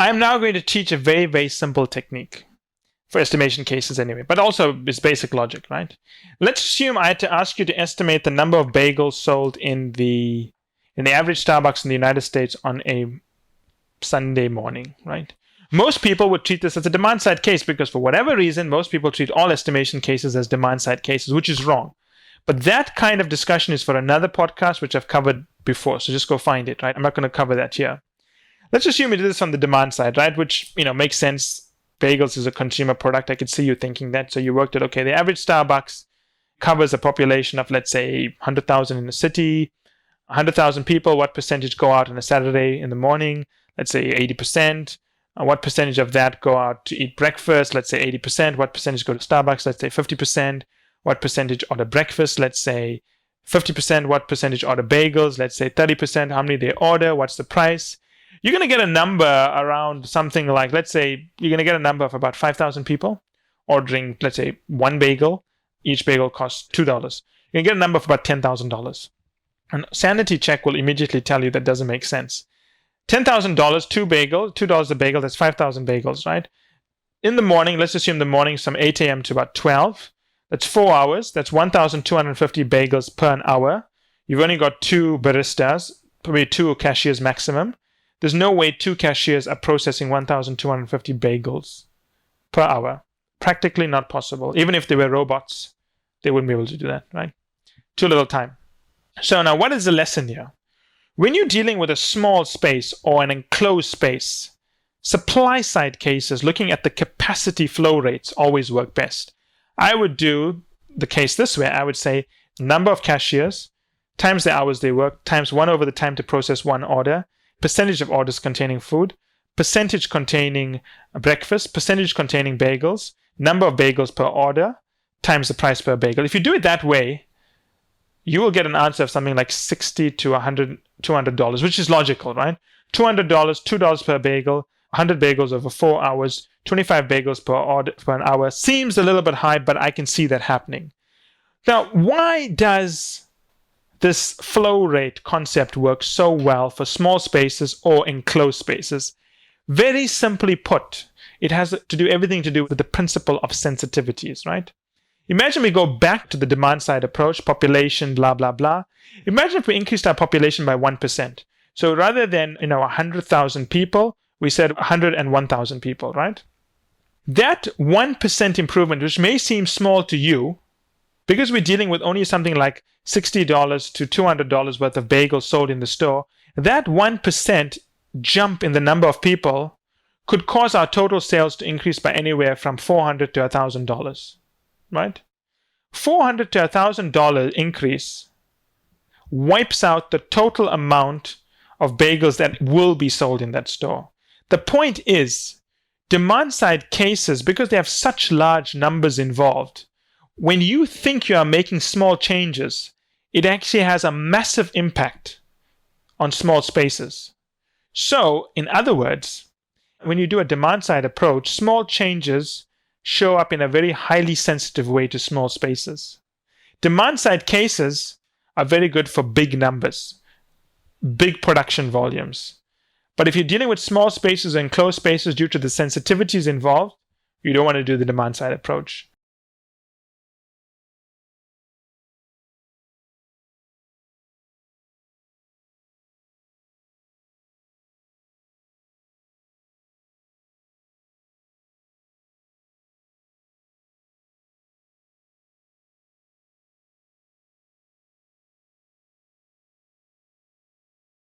I'm now going to teach a very, very simple technique for estimation cases anyway, but also it's basic logic, right? Let's assume I had to ask you to estimate the number of bagels sold in the average Starbucks in the United States on a Sunday morning, right? Most people would treat this as a demand side case because for whatever reason, most people treat all estimation cases as demand side cases, which is wrong. But that kind of discussion is for another podcast, which I've covered before. So just go find it, right? I'm not going to cover that here. Let's assume we did this on the demand side, right? Which, makes sense. Bagels is a consumer product. I could see you thinking that. So you worked at, okay, the average Starbucks covers a population of, let's say, 100,000 in the city, 100,000 people. What percentage go out on a Saturday in the morning? Let's say 80%. What percentage of that go out to eat breakfast? Let's say 80%. What percentage go to Starbucks? Let's say 50%. What percentage order breakfast? Let's say 50%. What percentage order bagels? Let's say 30%. How many they order? What's the price? You're going to get a number around something like, let's say, you're going to get a number of about 5,000 people ordering, let's say, one bagel. Each bagel costs $2. You're going to get a number of about $10,000. And sanity check will immediately tell you that doesn't make sense. $10,000, $2 a bagel, that's 5,000 bagels, right? In the morning, let's assume the morning is from 8 a.m. to about 12. That's 4 hours. That's 1,250 bagels per an hour. You've only got 2 baristas, probably 2 cashiers maximum. There's no way 2 cashiers are processing 1,250 bagels per hour. Practically not possible. Even if they were robots, they wouldn't be able to do that, right? Too little time. So now what is the lesson here? When you're dealing with a small space or an enclosed space, supply side cases looking at the capacity flow rates always work best. I would do the case this way. I would say number of cashiers times the hours they work times 1 over the time to process one order, percentage of orders containing food, percentage containing breakfast, percentage containing bagels, number of bagels per order times the price per bagel. If you do it that way, you will get an answer of something like $60 to $200, which is logical, right? $200, $2 per bagel, 100 bagels over 4 hours, 25 bagels per order per an hour. Seems a little bit high, but I can see that happening. Now, why does this flow rate concept work so well for small spaces or enclosed spaces? Very simply put, it has to do everything to do with the principle of sensitivities, right? Imagine we go back to the demand side approach, population, blah, blah, blah. Imagine if we increased our population by 1%. So rather than 100,000 people, we said 101,000 people, right? That 1% improvement, which may seem small to you, because we're dealing with only something like $60 to $200 worth of bagels sold in the store, that 1% jump in the number of people could cause our total sales to increase by anywhere from $400 to $1,000. Right? $400 to $1,000 increase wipes out the total amount of bagels that will be sold in that store. The point is, demand side cases, because they have such large numbers involved, when you think you are making small changes, it actually has a massive impact on small spaces. So, in other words, when you do a demand side approach, small changes show up in a very highly sensitive way to small spaces. Demand side cases are very good for big numbers, big production volumes. But if you're dealing with small spaces and enclosed spaces due to the sensitivities involved, you don't want to do the demand side approach.